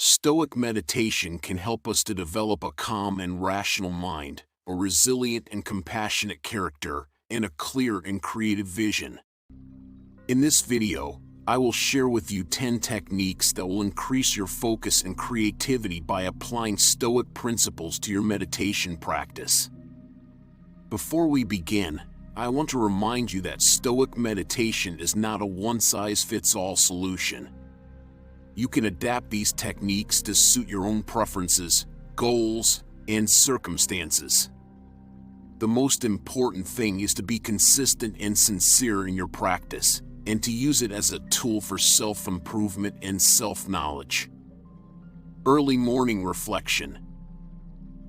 Stoic meditation can help us to develop a calm and rational mind, a resilient and compassionate character, and a clear and creative vision. In this video, I will share with you 10 techniques that will increase your focus and creativity by applying Stoic principles to your meditation practice. Before we begin, I want to remind you that Stoic meditation is not a one-size-fits-all solution. You can adapt these techniques to suit your own preferences, goals, and circumstances. The most important thing is to be consistent and sincere in your practice, and to use it as a tool for self-improvement and self-knowledge. Early morning reflection.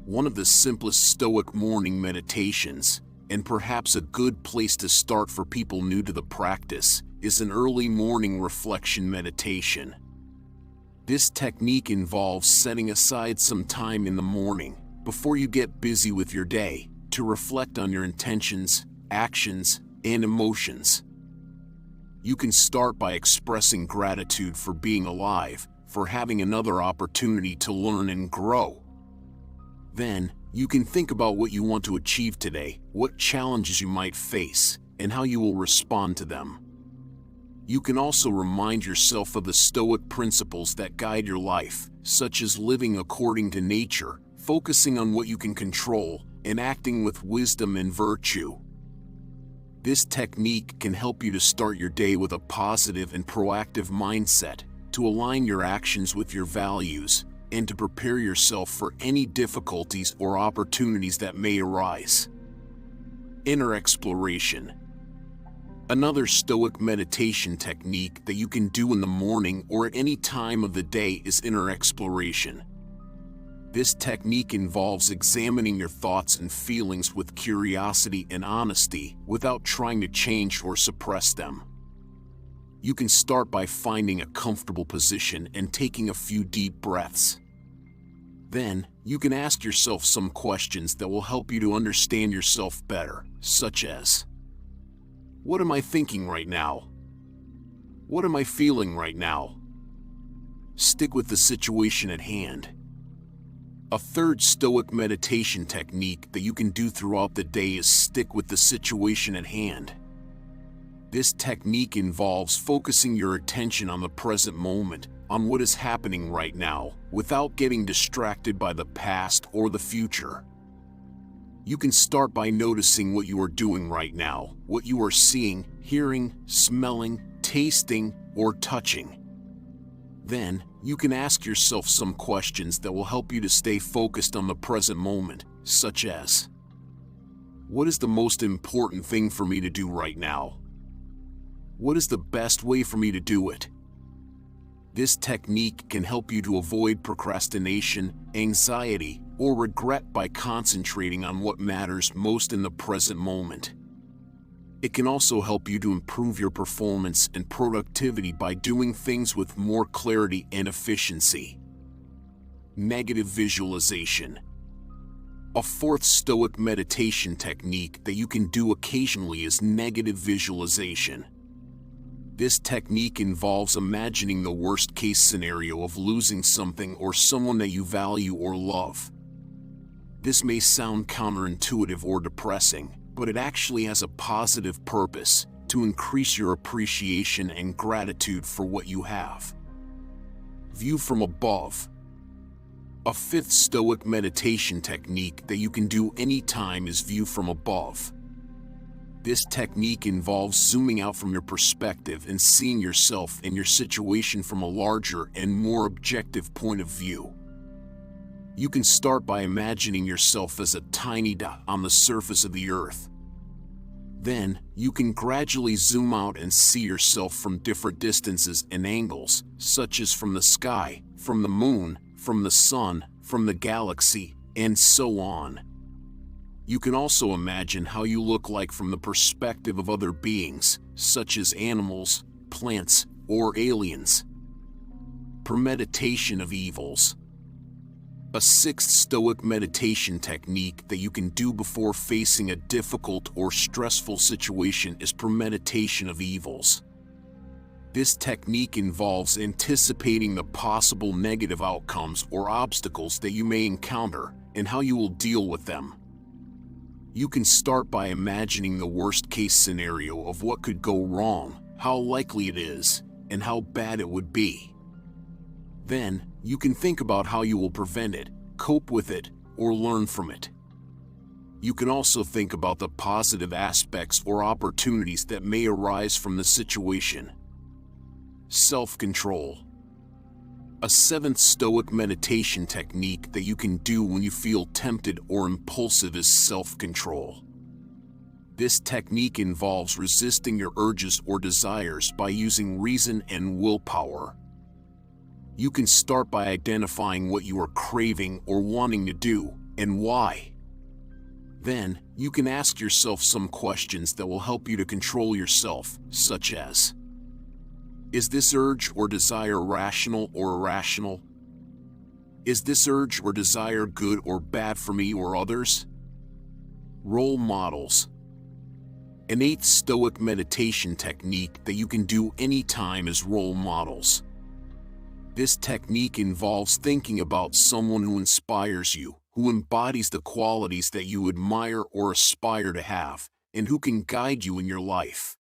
One of the simplest Stoic morning meditations, and perhaps a good place to start for people new to the practice, is an early morning reflection meditation. This technique involves setting aside some time in the morning, before you get busy with your day, to reflect on your intentions, actions, and emotions. You can start by expressing gratitude for being alive, for having another opportunity to learn and grow. Then, you can think about what you want to achieve today, what challenges you might face, and how you will respond to them. You can also remind yourself of the Stoic principles that guide your life, such as living according to nature, focusing on what you can control, and acting with wisdom and virtue. This technique can help you to start your day with a positive and proactive mindset, to align your actions with your values, and to prepare yourself for any difficulties or opportunities that may arise. Inner exploration. Another Stoic meditation technique that you can do in the morning or at any time of the day is inner exploration. This technique involves examining your thoughts and feelings with curiosity and honesty without trying to change or suppress them. You can start by finding a comfortable position and taking a few deep breaths. Then, you can ask yourself some questions that will help you to understand yourself better, such as: what am I thinking right now? What am I feeling right now? Stick with the situation at hand. A third Stoic meditation technique that you can do throughout the day is stick with the situation at hand. This technique involves focusing your attention on the present moment, on what is happening right now, without getting distracted by the past or the future. You can start by noticing what you are doing right now, what you are seeing, hearing, smelling, tasting, or touching. Then, you can ask yourself some questions that will help you to stay focused on the present moment, such as: what is the most important thing for me to do right now? What is the best way for me to do it? This technique can help you to avoid procrastination, anxiety, or regret by concentrating on what matters most in the present moment. It can also help you to improve your performance and productivity by doing things with more clarity and efficiency. Negative visualization. A fourth Stoic meditation technique that you can do occasionally is negative visualization. This technique involves imagining the worst-case scenario of losing something or someone that you value or love. This may sound counterintuitive or depressing, but it actually has a positive purpose: to increase your appreciation and gratitude for what you have. View from above. A fifth Stoic meditation technique that you can do anytime is view from above. This technique involves zooming out from your perspective and seeing yourself and your situation from a larger and more objective point of view. You can start by imagining yourself as a tiny dot on the surface of the earth. Then, you can gradually zoom out and see yourself from different distances and angles, such as from the sky, from the moon, from the sun, from the galaxy, and so on. You can also imagine how you look like from the perspective of other beings, such as animals, plants, or aliens. Premeditation of evils. A sixth Stoic meditation technique that you can do before facing a difficult or stressful situation is premeditation of evils. This technique involves anticipating the possible negative outcomes or obstacles that you may encounter and how you will deal with them. You can start by imagining the worst-case scenario of what could go wrong, how likely it is, and how bad it would be. Then, you can think about how you will prevent it, cope with it, or learn from it. You can also think about the positive aspects or opportunities that may arise from the situation. Self-control. A seventh Stoic meditation technique that you can do when you feel tempted or impulsive is self-control. This technique involves resisting your urges or desires by using reason and willpower. You can start by identifying what you are craving or wanting to do, and why. Then, you can ask yourself some questions that will help you to control yourself, such as: is this urge or desire rational or irrational? Is this urge or desire good or bad for me or others? Role models. An eighth Stoic meditation technique that you can do anytime is role models. This technique involves thinking about someone who inspires you, who embodies the qualities that you admire or aspire to have, and who can guide you in your life.